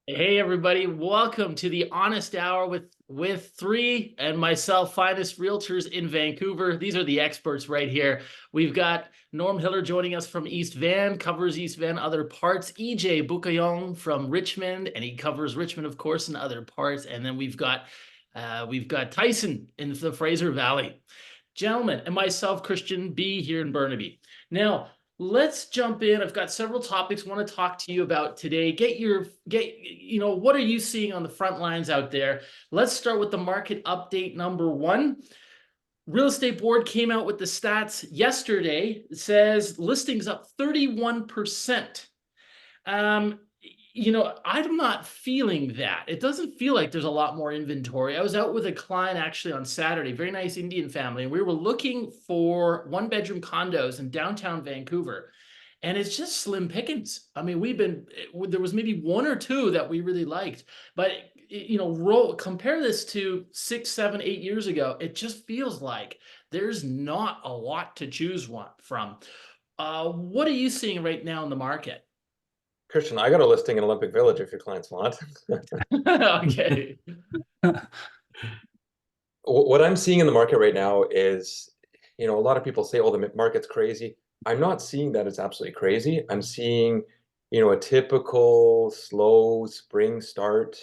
Hey everybody, welcome to the Honest Hour with three and myself, finest realtors in Vancouver. These are the experts right here. We've got Norm Hiller joining us from East Van, covers East Van, other parts. EJ Bugayong from Richmond, and he covers Richmond, of course, and other parts. And then we've got Tyson in the Fraser Valley. Gentlemen, and myself, Christian B, here in Burnaby. Now, let's jump in. I've got several topics I want to talk to you about today. What are you seeing on the front lines out there? Let's start with the market update number one. Real Estate Board came out with the stats yesterday. It says listings up 31%. I'm not feeling that. It doesn't feel like there's a lot more inventory. I was out with a client actually on Saturday, very nice Indian family, and we were looking for one-bedroom condos in downtown Vancouver, and it's just slim pickings. I mean, there was maybe one or two that we really liked, but compare this to 6, 7, 8 years ago. It just feels like there's not a lot to choose from. What are you seeing right now in the market? Christian, I got a listing in Olympic Village if your clients want. Okay. What I'm seeing in the market right now is, a lot of people say, oh, the market's crazy. I'm not seeing that it's absolutely crazy. I'm seeing, a typical slow spring start.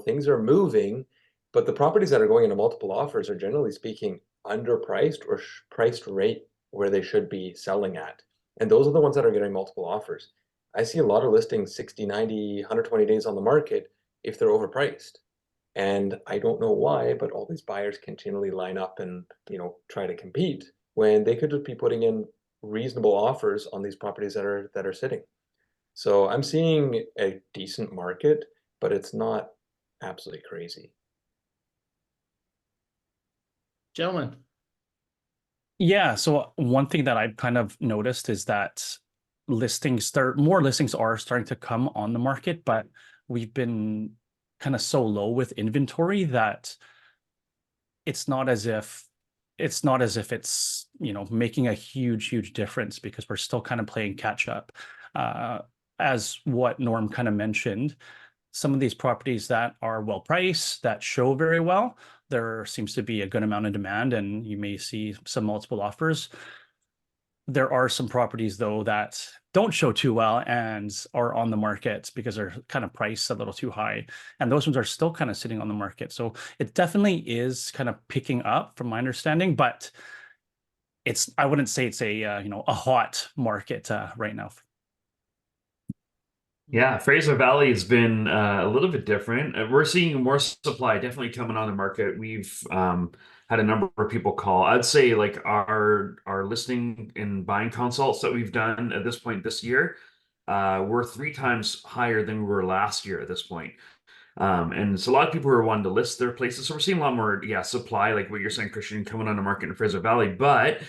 Things are moving, but the properties that are going into multiple offers are generally speaking underpriced or priced right where they should be selling at. And those are the ones that are getting multiple offers. I see a lot of listings 60, 90, 120 days on the market if they're overpriced. And I don't know why, but all these buyers continually line up and, try to compete when they could just be putting in reasonable offers on these properties that are sitting. So I'm seeing a decent market, but it's not absolutely crazy. Gentlemen. Yeah, so one thing that I've kind of noticed is that more listings are starting to come on the market, but we've been kind of so low with inventory that it's not as if it's making a huge difference because we're still kind of playing catch up. As what Norm kind of mentioned, some of these properties that are well priced, that show very well, there seems to be a good amount of demand, and you may see some multiple offers. There are some properties, though, that don't show too well and are on the market because they're kind of priced a little too high. And those ones are still kind of sitting on the market. So it definitely is kind of picking up from my understanding, but I wouldn't say it's a hot market right now. Yeah, Fraser Valley has been a little bit different. We're seeing more supply definitely coming on the market. We've had a number of people call. I'd say like our listing and buying consults that we've done at this point this year, we're 3 times higher than we were last year at this point. And so a lot of people are wanting to list their places. So we're seeing a lot more, supply, like what you're saying, Christian, coming on the market in Fraser Valley. But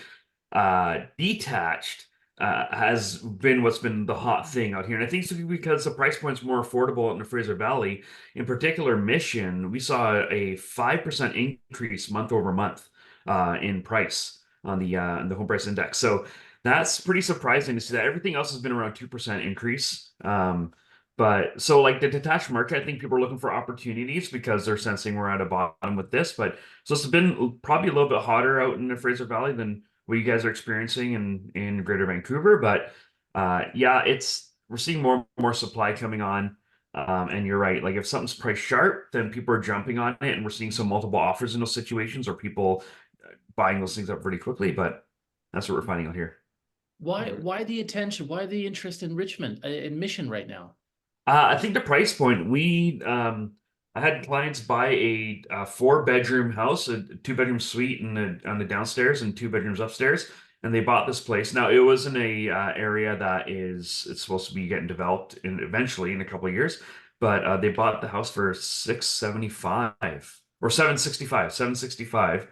detached has been what's been the hot thing out here. And I think it's because the price point's more affordable in the Fraser Valley. In particular, Mission, we saw a 5% increase month over month in price on the home price index. So that's pretty surprising to see that. Everything else has been around 2% increase. But so like the detached market, I think people are looking for opportunities because they're sensing we're at a bottom with this. But so it's been probably a little bit hotter out in the Fraser Valley than what you guys are experiencing in Greater Vancouver. But yeah, we're seeing more and more supply coming on. And you're right, like if something's priced sharp, then people are jumping on it, and we're seeing some multiple offers in those situations or people buying those things up pretty quickly. But that's what we're finding out here. Why the attention? Why the interest in Richmond, in Mission right now? I think the price point, I had clients buy a 4-bedroom house, a 2-bedroom suite on the downstairs and 2 bedrooms upstairs, and they bought this place. Now it was in a area that it's supposed to be getting developed eventually in a couple of years, but they bought the house for 675 or 765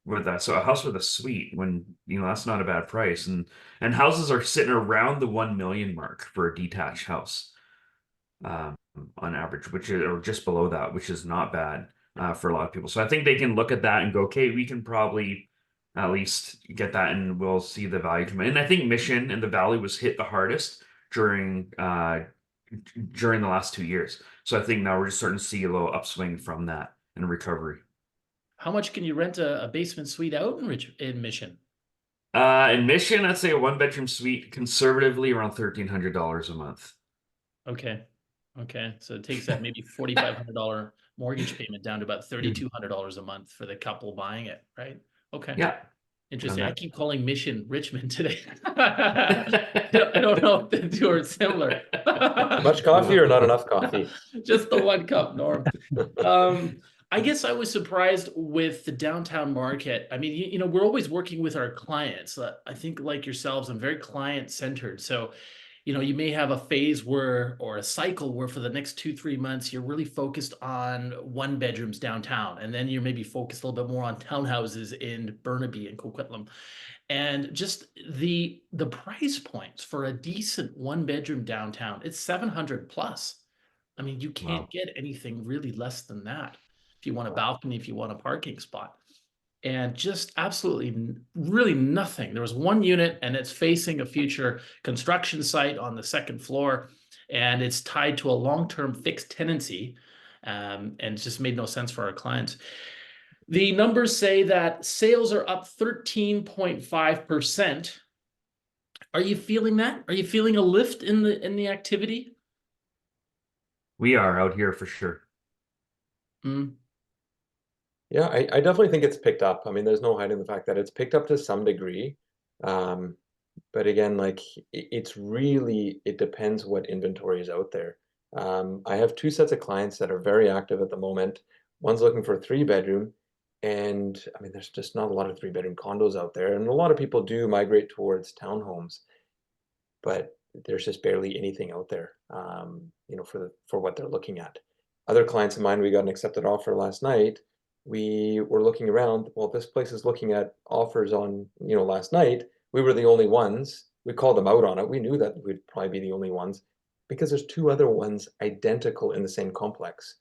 with that. So a house with a suite, when that's not a bad price, and houses are sitting around the 1 million mark for a detached house on average, or just below that, which is not bad for a lot of people. So I think they can look at that and go, okay, we can probably at least get that, and we'll see the value come in. And I think Mission and the Valley was hit the hardest during during the last 2 years. So I think now we're just starting to see a little upswing from that and a recovery. How much can you rent a basement suite out in Mission? In Mission, I'd say a 1-bedroom suite conservatively around $1,300 a month. Okay. Okay. So it takes that maybe $4,500 mortgage payment down to about $3,200 a month for the couple buying it, right? Okay. Yeah. Interesting. I that. keep calling Mission Richmond today. I don't know if the two are similar. Much coffee or not enough coffee? Just the one cup, Norm. I guess I was surprised with the downtown market. I mean, you know, we're always working with our clients. I think like yourselves, I'm very client centered. So, you know, you may have a phase where, or a cycle where for the next 2-3 months, you're really focused on 1-bedrooms downtown. And then you're maybe focused a little bit more on townhouses in Burnaby and Coquitlam. And just the price points for a decent 1-bedroom downtown, it's 700 plus. I mean, you can't Wow. get anything really less than that. If you want a balcony, if you want a parking spot. And just absolutely really nothing. There was one unit and it's facing a future construction site on the second floor. And it's tied to a long-term fixed tenancy. And it just made no sense for our clients. The numbers say that sales are up 13.5%. Are you feeling that? Are you feeling a lift in the activity? We are out here for sure. Mm. Yeah, I definitely think it's picked up. I mean, there's no hiding the fact that it's picked up to some degree. But again, like it's really, it depends what inventory is out there. I have 2 sets of clients that are very active at the moment. One's looking for a 3-bedroom, and I mean, there's just not a lot of 3-bedroom condos out there, and a lot of people do migrate towards townhomes, but there's just barely anything out there, you know, for what they're looking at. Other clients of mine, we got an accepted offer last night. We were looking around. Well, this place is looking at offers on, you know, last night. We were the only ones. We called them out on it. We knew that we'd probably be the only ones because there's 2 other ones identical in the same complex.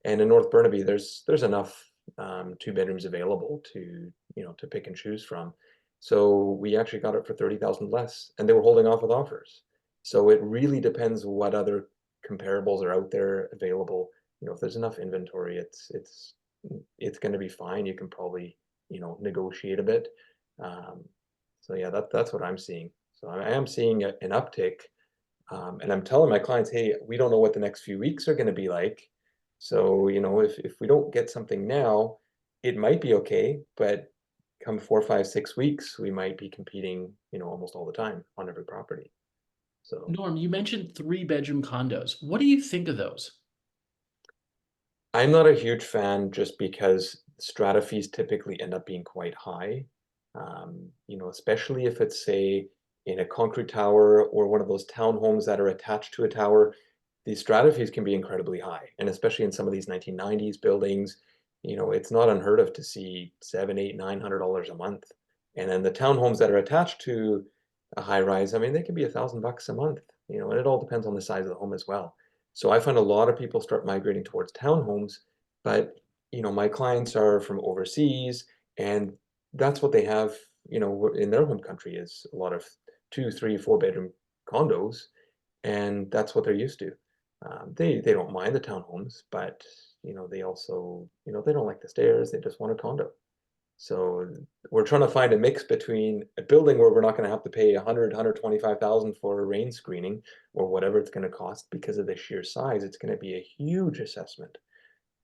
And in North Burnaby, there's enough 2 bedrooms available to, you know, to pick and choose from. So we actually got it for 30,000 less, and they were holding off with offers. So it really depends what other comparables are out there available. You know, if there's enough inventory, it's going to be fine. You can probably, you know, negotiate a bit. So yeah, that's what I'm seeing. So I am seeing an uptick, and I'm telling my clients, hey, we don't know what the next few weeks are going to be like. So, you know, if we don't get something now, it might be okay, but come 4, 5, 6 weeks, we might be competing, you know, almost all the time on every property. So Norm, you mentioned 3-bedroom condos. What do you think of those? I'm not a huge fan just because strata fees typically end up being quite high. You know, especially if it's, say, in a concrete tower or one of those townhomes that are attached to a tower, these strata fees can be incredibly high. And especially in some of these 1990s buildings, you know, it's not unheard of to see $700, $800, $900 a month. And then the townhomes that are attached to a high rise, I mean, they can be $1,000 a month, you know, and it all depends on the size of the home as well. So I find a lot of people start migrating towards townhomes, but you know, my clients are from overseas, and that's what they have, you know, in their home country is a lot of 2, 3, 4-bedroom condos, and that's what they're used to. They don't mind the townhomes, but you know, they also, you know, they don't like the stairs. They just want a condo. So we're trying to find a mix between a building where we're not going to have to pay 100, 125,000 for a rain screening or whatever it's going to cost because of the sheer size. It's going to be a huge assessment.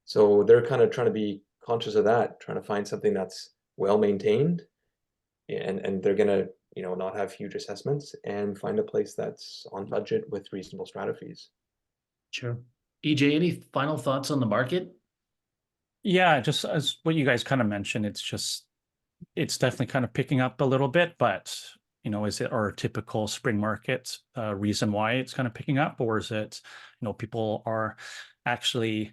So they're kind of trying to be conscious of that, trying to find something that's well maintained, and they're going to, you know, not have huge assessments and find a place that's on budget with reasonable strata fees. Sure. EJ, any final thoughts on the market? Yeah, just as what you guys kind of mentioned, it's definitely kind of picking up a little bit, but you know, is it our typical spring market reason why it's kind of picking up, or is it, you know, people are actually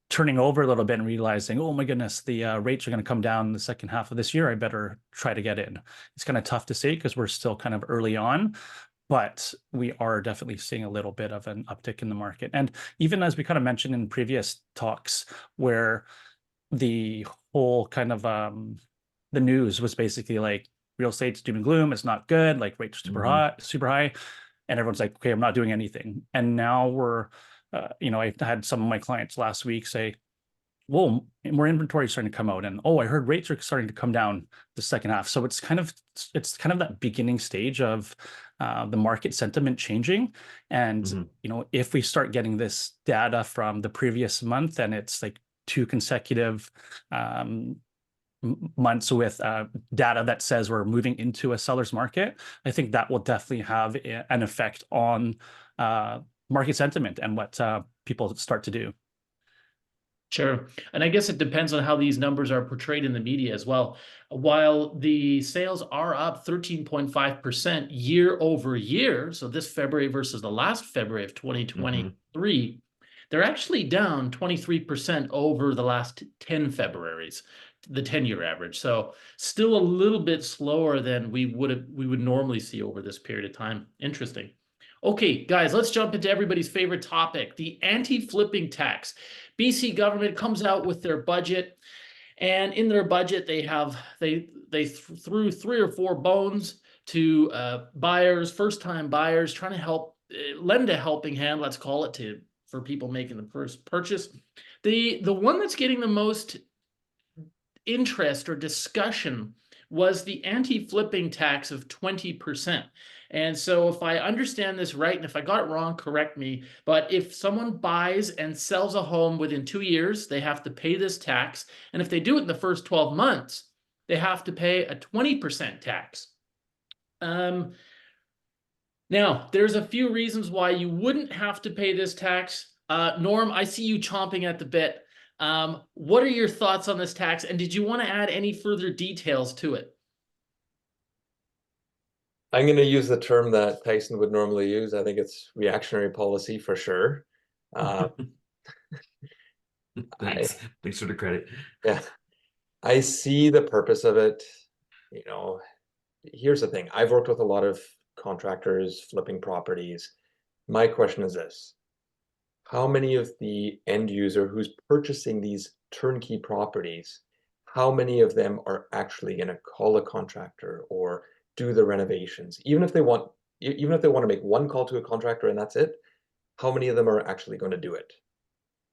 turning over a little bit and realizing, oh my goodness, the rates are going to come down the second half of this year. I better try to get in. It's kind of tough to say because we're still kind of early on, but we are definitely seeing a little bit of an uptick in the market. And even as we kind of mentioned in previous talks, where the whole kind of the news was basically like real estate's doom and gloom, it's not good, like rates are super high. and everyone's like, okay, I'm not doing anything. And now we're, I had some of my clients last week say, well, more inventory is starting to come out, and oh, I heard rates are starting to come down the second half. So it's kind of that beginning stage of the market sentiment changing. And if we start getting this data from the previous month, and it's like 2 consecutive months with data that says we're moving into a seller's market, I think that will definitely have an effect on market sentiment and what people start to do. Sure. And I guess it depends on how these numbers are portrayed in the media as well. While the sales are up 13.5% year over year, so this February versus the last February of 2023, they're actually down 23% over the last 10 Februaries, the 10-year average. So still a little bit slower than we would normally see over this period of time. Interesting. Okay, guys, let's jump into everybody's favorite topic, the anti-flipping tax. BC government comes out with their budget, and in their budget they threw 3 or 4 bones to buyers, first-time buyers, trying to help lend a helping hand, let's call it, for people making the first purchase. The one that's getting the most interest or discussion was the anti-flipping tax of 20%. And so if I understand this right, and if I got it wrong, correct me, but if someone buys and sells a home within 2 years, they have to pay this tax. And if they do it in the first 12 months, they have to pay a 20% tax. Now, there's a few reasons why you wouldn't have to pay this tax. Norm, I see you chomping at the bit. What are your thoughts on this tax? And did you want to add any further details to it? I'm going to use the term that Tyson would normally use. I think it's reactionary policy for sure. Thanks for the credit. Yeah, I see the purpose of it. Here's the thing. I've worked with a lot of contractors flipping properties. My question is this: how many of the end user who's purchasing these turnkey properties, how many of them are actually going to call a contractor or do the renovations? Even if they want to make one call to a contractor and that's it, how many of them are actually going to do it?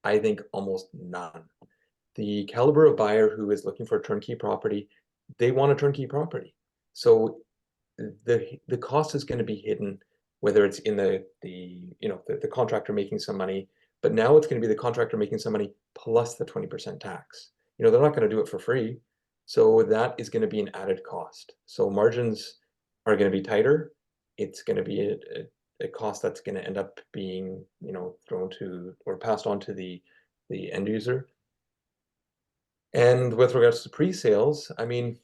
I think almost none. The caliber of buyer who is looking for a turnkey property, they want a turnkey property. So the cost is going to be hidden, whether it's in the contractor making some money, but now it's going to be the contractor making some money plus the 20% tax. They're not going to do it for free. So that is going to be an added cost. So margins are going to be tighter. It's going to be a cost that's going to end up being, thrown to or passed on to the end user. And with regards to pre-sales, I mean,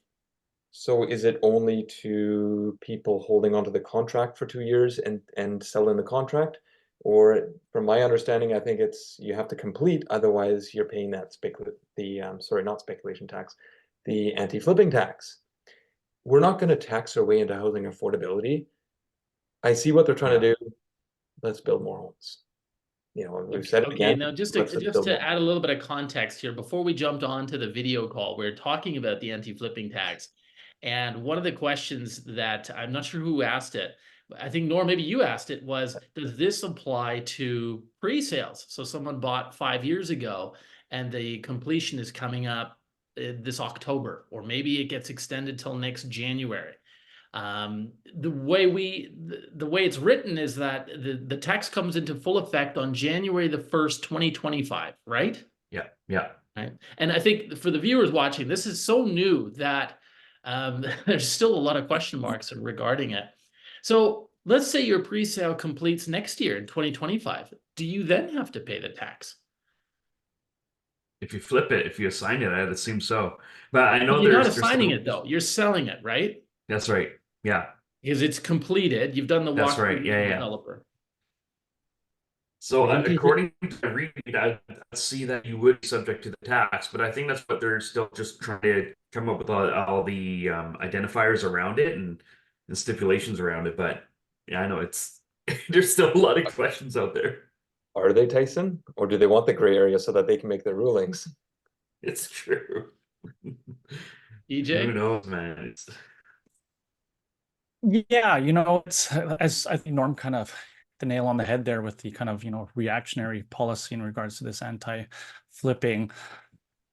so is it only to people holding onto the contract for 2 years and selling the contract? Or from my understanding, I think it's you have to complete, otherwise you're paying that not speculation tax, the anti-flipping tax. We're not going to tax our way into housing affordability. I see what they're trying to do. Let's build more homes. We've said it again. Now just to add a little bit of context here, before we jumped on to the video call, we're talking about the anti-flipping tax. And one of the questions that I'm not sure who asked it, I think Norm, maybe you asked it, was, does this apply to pre-sales? So someone bought 5 years ago and the completion is coming up this October, or maybe it gets extended till next January. The way it's written is that the tax comes into full effect on January the 1st, 2025, right? Yeah. Right. And I think for the viewers watching, this is so new that there's still a lot of question marks regarding it. So let's say your pre-sale completes next year in 2025. Do you then have to pay the tax? If you flip it, if you assign it, I'd assume so. But I know you're not assigning it though. You're selling it, right? That's right. Yeah. Because it's completed. You've done the walkthrough. That's right. Yeah. Developer. So according to REALTY, I see that you would be subject to the tax, but I think that's what they're still just trying to come up with all the identifiers around it and the stipulations around it. But yeah, I know there's still a lot of questions out there. Are they, Tyson? Or do they want the gray area so that they can make their rulings? It's true. EJ? Who knows, man? Yeah, it's as I think Norm kind of the nail on the head there with the kind of, reactionary policy in regards to this anti-flipping.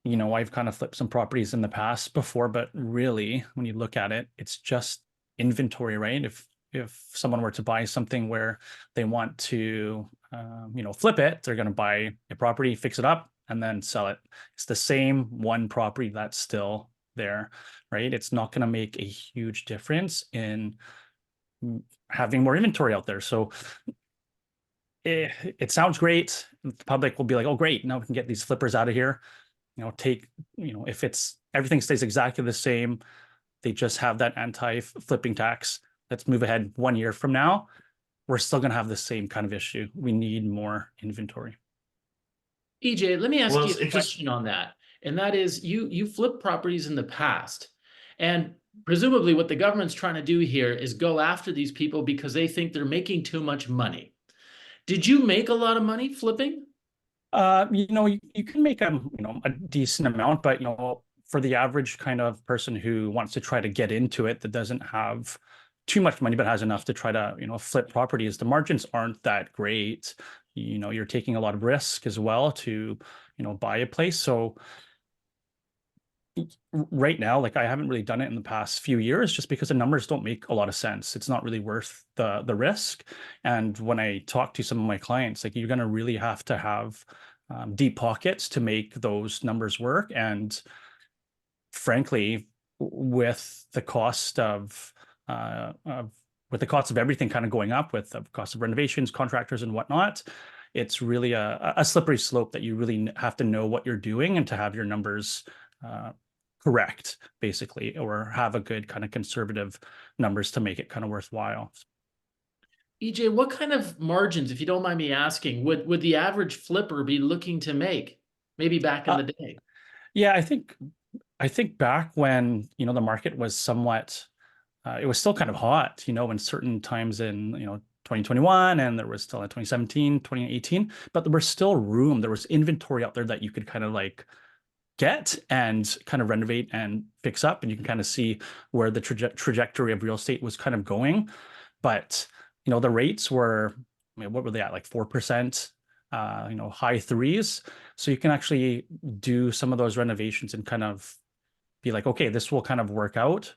I've kind of flipped some properties in the past before, but really, when you look at it, it's just inventory, right? If someone were to buy something where they want to, flip it, they're going to buy a property, fix it up, and then sell it. It's the same one property that's still there, right? It's not going to make a huge difference in having more inventory out there. So it sounds great. The public will be like, oh, great. Now we can get these flippers out of here. If it's everything stays exactly the same, they just have that anti-flipping tax. Let's move ahead 1 year from now. We're still going to have the same kind of issue. We need more inventory. EJ, let me ask Well, you it's a question on that. And that is you flipped properties in the past. And presumably what the government's trying to do here is go after these people because they think they're making too much money. Did you make a lot of money flipping? You can make a decent amount, but for the average kind of person who wants to try to get into it that doesn't have too much money but has enough to try to flip properties, the margins aren't that great. You're taking a lot of risk as well to buy a place. So right now, like I haven't really done it in the past few years just because the numbers don't make a lot of sense. It's not really worth the risk. And when I talk to some of my clients, like you're going to really have to have deep pockets to make those numbers work. And frankly, with the cost of everything kind of going up, with the cost of renovations, contractors, and whatnot, it's really a slippery slope that you really have to know what you're doing and to have your numbers correct, basically, or have a good kind of conservative numbers to make it kind of worthwhile. EJ, what kind of margins, if you don't mind me asking, would the average flipper be looking to make? Maybe back in the day. Yeah, I think back when the market was somewhat, it was still kind of hot, in certain times in 2021, and there was still in 2017, 2018, but there was still room. There was inventory out there that you could kind of like get and kind of renovate and fix up, and you can kind of see where the trajectory of real estate was kind of going. But the rates were, what were they at, like 4%, high threes. So you can actually do some of those renovations and kind of be like, okay, this will kind of work out.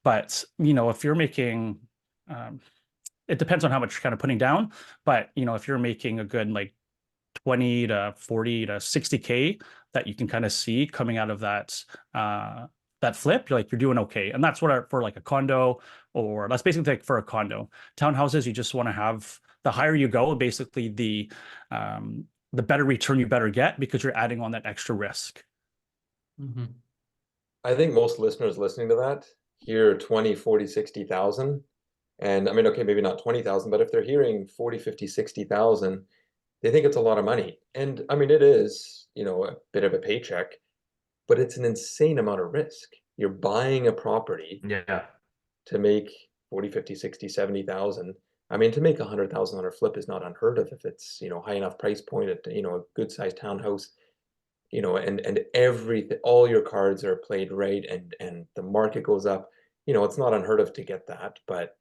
But if you're making, it depends on how much you're kind of putting down. But if you're making a good like 20 to 40 to 60K that you can kind of see coming out of that flip, you're doing okay. And that's what for like a condo, or that's basically like for a condo. Townhouses, you just want to have, the higher you go, basically the better return you better get, because you're adding on that extra risk. Mm-hmm. I think most listeners listening to that hear 20, 40, 60,000. And I mean, okay, maybe not 20,000, but if they're hearing 40, 50, 60,000, they think it's a lot of money. And I mean, it is, a bit of a paycheck, but it's an insane amount of risk. You're buying a property Yeah. to make 40, 50, 60, 70,000. I mean, to make $100,000 flip is not unheard of if it's, high enough price point at, a good sized townhouse, and everything, all your cards are played right, and the market goes up. It's not unheard of to get that, but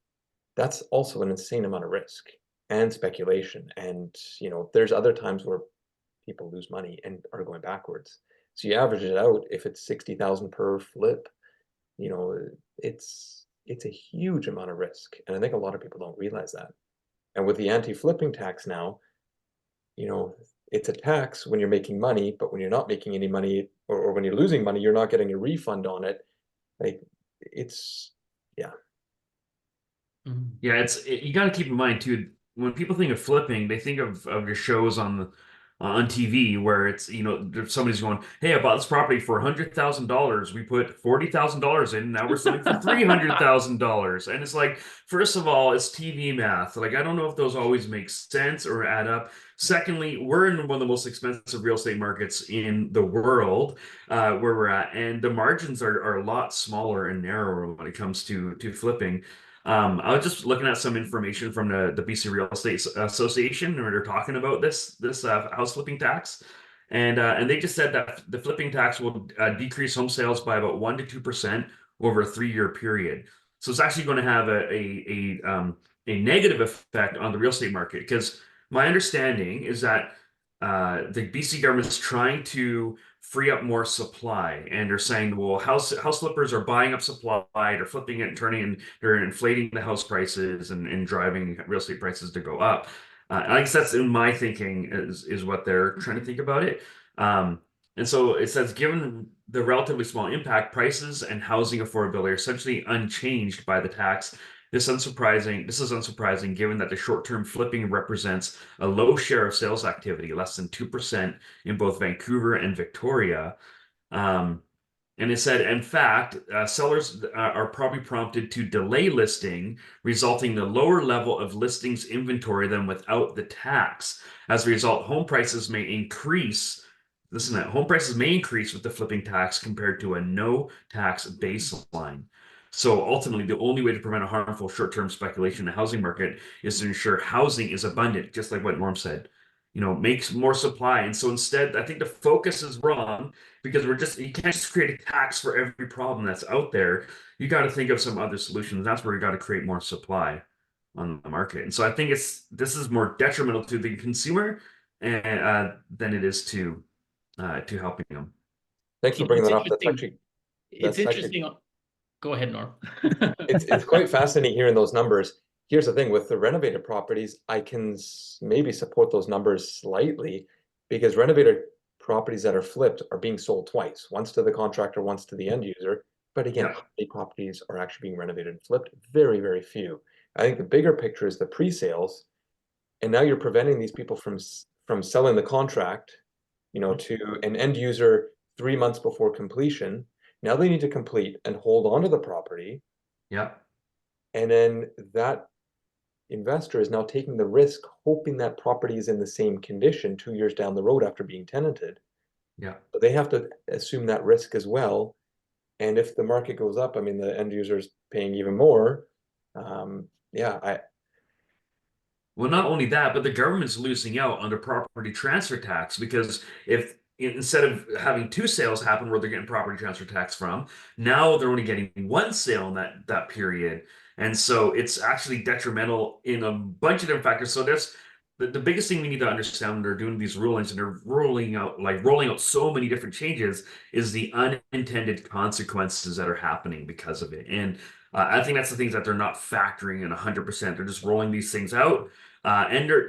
that's also an insane amount of risk and speculation. And, there's other times where people lose money and are going backwards. So you average it out, if it's 60,000 per flip, it's a huge amount of risk. And I think a lot of people don't realize that. And with the anti-flipping tax now, it's a tax when you're making money, but when you're not making any money, or when you're losing money, you're not getting a refund on it. Like yeah. Mm-hmm. Yeah, you got to keep in mind too, when people think of flipping, they think of your shows on TV where it's somebody's going, "Hey, I bought this property for $100,000. We put $40,000 in. Now we're selling for $300,000." And it's like, first of all, it's TV math. Like, I don't know if those always make sense or add up. Secondly, we're in one of the most expensive real estate markets in the world, where we're at, and the margins are a lot smaller and narrower when it comes to flipping. I was just looking at some information from the BC Real Estate Association, where they're talking about this house flipping tax, and they just said that the flipping tax will decrease home sales by about 1 to 2% over a 3-year period. So it's actually going to have a negative effect on the real estate market, because my understanding is that the BC government is trying to free up more supply, and they're saying, well, house flippers are buying up supply, they're flipping it and turning, and they're inflating the house prices and driving real estate prices to go up. I guess that's in my thinking is what they're trying to think about it. And so it says, given the relatively small impact, prices and housing affordability are essentially unchanged by the tax. This is unsurprising given that the short-term flipping represents a low share of sales activity, less than 2% in both Vancouver and Victoria. And it said, in fact, sellers are probably prompted to delay listing, resulting in a lower level of listings inventory than without the tax. As a result, home prices may increase. Listen to that. Home prices may increase with the flipping tax compared to a no tax baseline. So ultimately, the only way to prevent a harmful short-term speculation in the housing market is to ensure housing is abundant, just like what Norm said. Makes more supply. And so instead, I think the focus is wrong, because you can't just create a tax for every problem that's out there. You got to think of some other solutions. That's where you got to create more supply on the market. And so I think this is more detrimental to the consumer than it is to helping them. Thanks for bringing It's that up. That's interesting. It's actually interesting. Go ahead, Norm. it's quite fascinating hearing those numbers. Here's the thing with the renovated properties, I can maybe support those numbers slightly, because renovated properties that are flipped are being sold twice, once to the contractor, once to the end user. But again, Yeah. how many properties are actually being renovated and flipped? Very, very few. I think the bigger picture is the pre-sales, and now you're preventing these people from selling the contract, to an end user 3 months before completion. Now they need to complete and hold on to the property. Yeah. And then that investor is now taking the risk, hoping that property is in the same condition 2 years down the road after being tenanted. Yeah. But they have to assume that risk as well. And if the market goes up, I mean, the end user is paying even more. Well, not only that, but the government's losing out on the property transfer tax, because if instead of having two sales happen where they're getting property transfer tax from, now they're only getting one sale in that period. And so it's actually detrimental in a bunch of different factors. So there's the biggest thing we need to understand when they're doing these rulings and they're rolling out so many different changes is the unintended consequences that are happening because of it. And I think that's the things that they're not factoring in 100%. They're just rolling these things out. And they're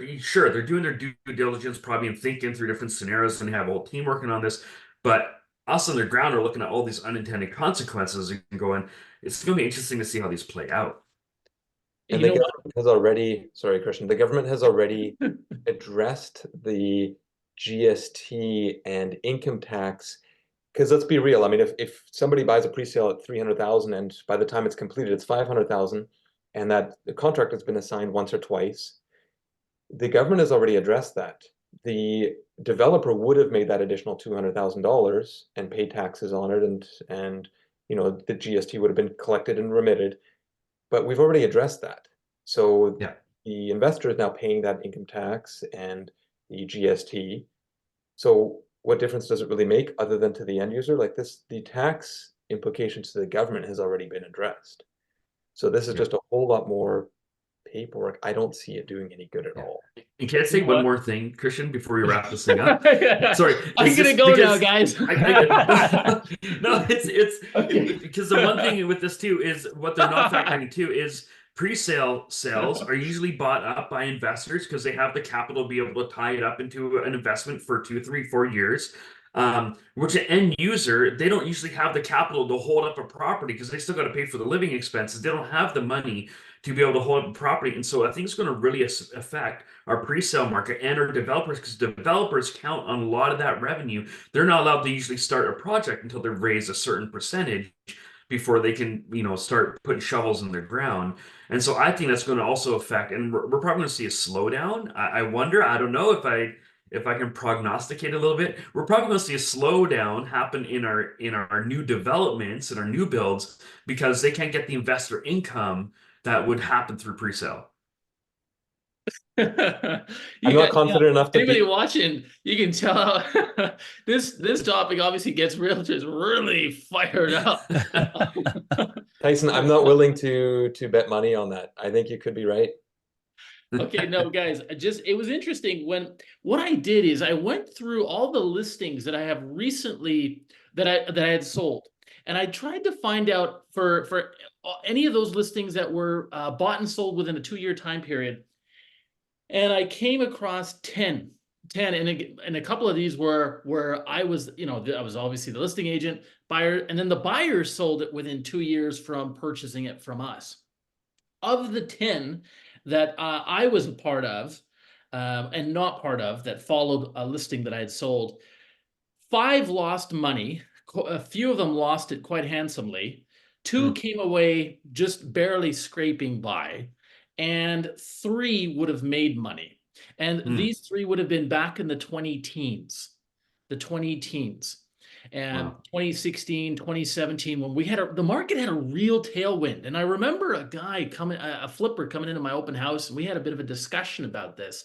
doing their due diligence, probably, and thinking through different scenarios, and have a whole team working on this. But us on the ground are looking at all these unintended consequences and going, it's going to be interesting to see how these play out. And the government has already, sorry, Christian, the government has already addressed the GST and income tax. Because let's be real, I mean, if somebody buys a pre-sale at 300,000 and by the time it's completed, it's 500,000, and that the contract has been assigned once or twice, the government has already addressed that. The developer would have made that additional $200,000 and paid taxes on it, and the GST would have been collected and remitted. But we've already addressed that. So Yeah. the investor is now paying that income tax and the GST. So what difference does it really make other than to the end user? Like the tax implications to the government has already been addressed. So this is just a whole lot more paperwork. I don't see it doing any good at all. And can I say one more thing, Christian, before we wrap this thing up? Sorry, I'm gonna go now, guys. No, it's Okay. because the one thing with this too is what they're not factoring too is pre-sale sales are usually bought up by investors because they have the capital to be able to tie it up into an investment for 2, 3, 4 years. Which an end user, they don't usually have the capital to hold up a property because they still got to pay for the living expenses. They don't have the money to be able to hold up a property. And so I think it's going to really affect our pre-sale market and our developers, because developers count on a lot of that revenue. They're not allowed to usually start a project until they've raised a certain percentage before they can, start putting shovels in their ground. And so I think that's going to also affect, and we're probably going to see a slowdown. I wonder, I don't know if I can prognosticate a little bit, we're probably going to see a slowdown happen in our new developments and our new builds because they can't get the investor income that would happen through pre-sale. I'm not confident enough to anybody watching, you can tell how this topic obviously gets realtors really fired up. Tyson, I'm not willing to bet money on that. I think you could be right. Okay, no, guys, it was interesting when what I did is I went through all the listings that I have recently that I had sold, and I tried to find out for any of those listings that were bought and sold within a 2-year time period, and I came across 10, and a couple of these were where I was, I was obviously the listing agent, buyer, and then the buyers sold it within 2 years from purchasing it from us. Of the 10 that I was a part of and not part of that followed a listing that I had sold, 5 lost money. A few of them lost it quite handsomely. 2 came away just barely scraping by, and 3 would have made money. And these 3 would have been back in the 20 teens, and Wow. 2016, 2017, when the market had a real tailwind. And I remember a flipper coming into my open house, and we had a bit of a discussion about this.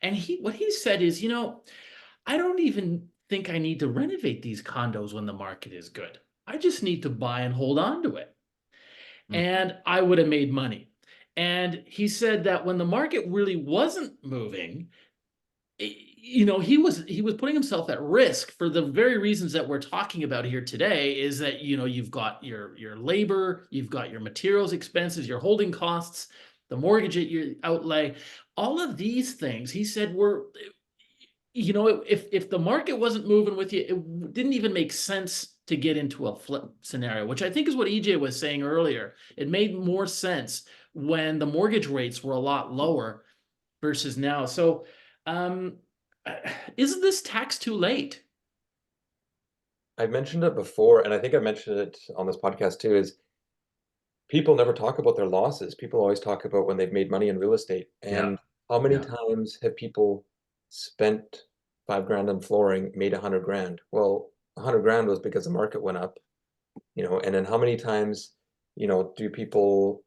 And what he said is, I don't even think I need to renovate these condos when the market is good. I just need to buy and hold on to it. And I would have made money. And he said that when the market really wasn't moving, he was putting himself at risk for the very reasons that we're talking about here today, is that you've got your labor, you've got your materials expenses, your holding costs, the mortgage that you outlay, all of these things. He said if the market wasn't moving with you, it didn't even make sense to get into a flip scenario, which I think is what EJ was saying earlier. It made more sense when the mortgage rates were a lot lower versus now. So is this tax too late? I mentioned it before, and I think I mentioned it on this podcast too, is people never talk about their losses. People always talk about when they've made money in real estate. And how many times have people spent $5,000 on flooring, made $100,000? Well, $100,000 was because the market went up, and then how many times, do people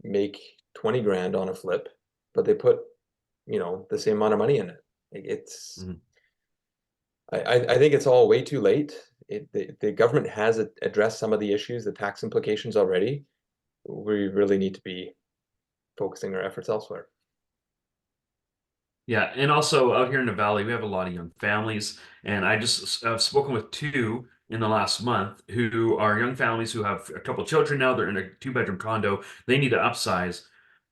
make $20,000 on a flip, but they put, the same amount of money in it? It's, I think it's all way too late. The government has addressed some of the issues, the tax implications already. We really need to be focusing our efforts elsewhere. Yeah, and also out here in the valley, we have a lot of young families, and I've spoken with 2 in the last month who are young families who have a couple children now. They're in a 2-bedroom condo. They need to upsize,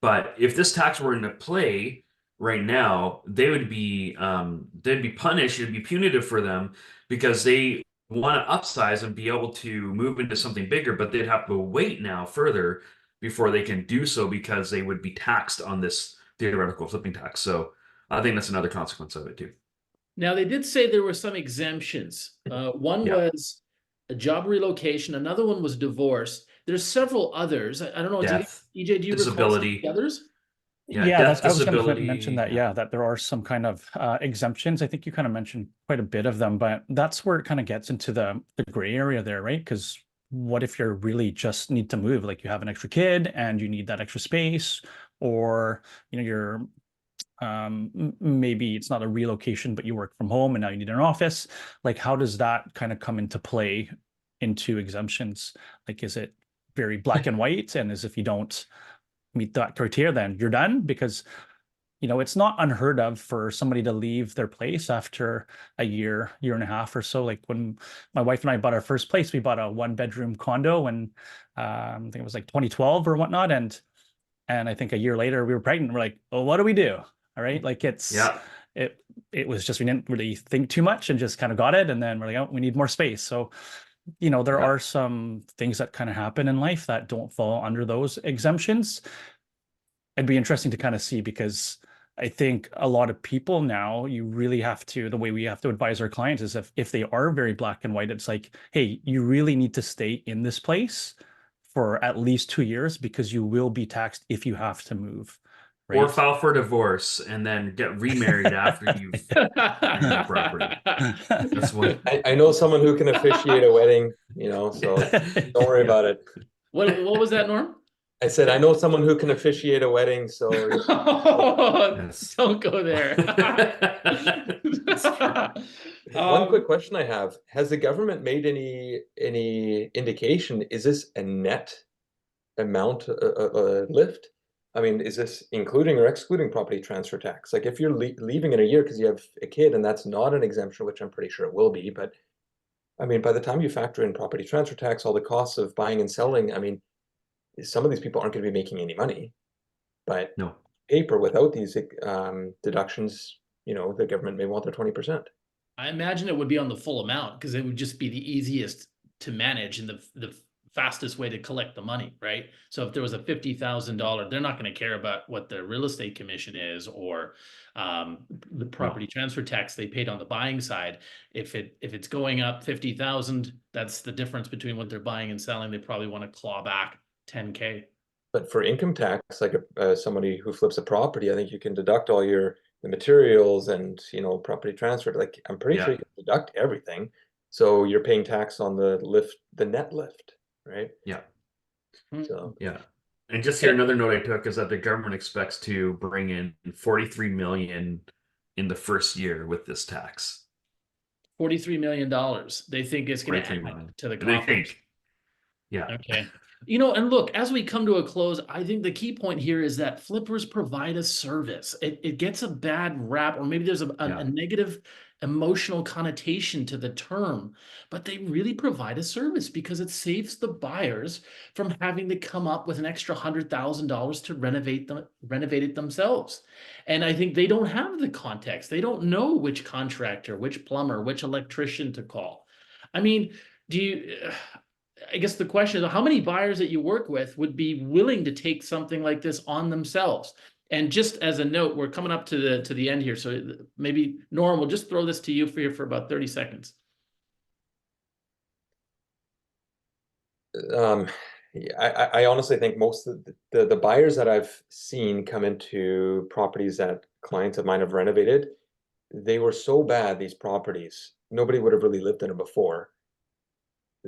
but if this tax were into play right now, they'd be punished. It'd be punitive for them because they want to upsize and be able to move into something bigger, but they'd have to wait now further before they can do so because they would be taxed on this theoretical flipping tax. So I think that's another consequence of it too. Now, they did say there were some exemptions. One was a job relocation. Another one was divorce. There's several others. I don't know. Death, EJ, do you disability. recall the others? Yeah, death, I was going to disability. mention that. Yeah, that there are some kind of exemptions. I think you kind of mentioned quite a bit of them, but that's where it kind of gets into the gray area there, right? Because what if you really just need to move, like you have an extra kid and you need that extra space, or you're maybe it's not a relocation, but you work from home and now you need an office. Like, how does that kind of come into play into exemptions? Like, is it very black and white, and as if you don't meet that criteria, then you're done? Because it's not unheard of for somebody to leave their place after a year and a half or so. Like when my wife and I bought our first place, we bought a 1-bedroom condo, and I think it was like 2012 or whatnot, and I think a year later we were pregnant. We're like, oh, what do we do? All right, like it was just, we didn't really think too much and just kind of got it, and then we're like, oh, we need more space. So there are some things that kind of happen in life that don't fall under those exemptions. It'd be interesting to kind of see, because I think a lot of people now, you really have to, the way we have to advise our clients is if they are very black and white, it's like, hey, you really need to stay in this place for at least 2 years because you will be taxed if you have to move. Right? Or file for divorce and then get remarried after you've earned the property. That's what I know someone who can officiate a wedding, so don't worry about it. What was that, Norm? I said, I know someone who can officiate a wedding, so Don't go there. One quick question I have: has the government made any indication? Is this a net amount lift? I mean, is this including or excluding property transfer tax? Like, if you're leaving in a year because you have a kid and that's not an exemption, which I'm pretty sure it will be, but I mean, by the time you factor in property transfer tax, all the costs of buying and selling, I mean, some of these people aren't going to be making any money. But No. paper without these deductions, you know, the government may want their 20%. I imagine it would be on the full amount because it would just be the easiest to manage and the fastest way to collect the money, right? So if there was a $50,000, they're not going to care about what the real estate commission is or the property transfer tax they paid on the buying side. If it's going up 50,000, that's the difference between what they're buying and selling. They probably want to claw back 10K. But for income tax, like somebody who flips a property, I think you can deduct all the materials and, you know, property transfer. Like, I'm pretty sure you can deduct everything. So you're paying tax on the lift, the net lift, right? Yeah. So yeah. And just here, another note I took is that the government expects to bring in 43 million in the first year with this tax. $43 million. They think it's going to add to the coffers. They think. Yeah. Okay. You know, and look, as we come to a close, I think the key point here is that flippers provide a service. It gets a bad rap, or maybe there's a negative emotional connotation to the term, but they really provide a service because it saves the buyers from having to come up with an extra $100,000 to renovate it themselves. And I think they don't have the context. They don't know which contractor, which plumber, which electrician to call. I mean, I guess the question is, how many buyers that you work with would be willing to take something like this on themselves? And just as a note, we're coming up to the end here, so maybe Norm, we'll just throw this to you for about 30 seconds. I honestly think most of the buyers that I've seen come into properties that clients of mine have renovated, they were so bad, these properties, nobody would have really lived in them before.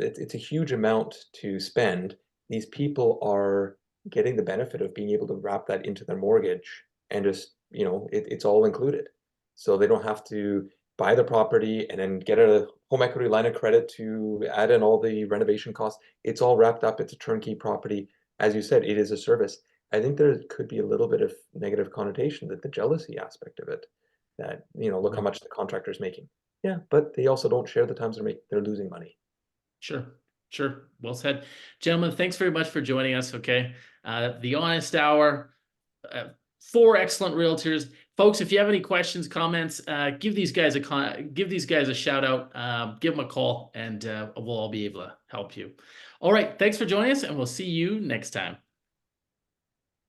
It's a huge amount to spend. These people are getting the benefit of being able to wrap that into their mortgage and just, you know, it's all included. So they don't have to buy the property and then get a home equity line of credit to add in all the renovation costs. It's all wrapped up. It's a turnkey property. As you said, it is a service. I think there could be a little bit of negative connotation, that the jealousy aspect of it, that, you know, look how much the contractor's making. Yeah, but they also don't share the times they're losing money. Sure. Well said. Gentlemen, thanks very much for joining us, okay? The Honest Hour, 4 excellent realtors. Folks, if you have any questions, comments, give these guys a shout out, give them a call, and we'll all be able to help you. All right, thanks for joining us, and we'll see you next time.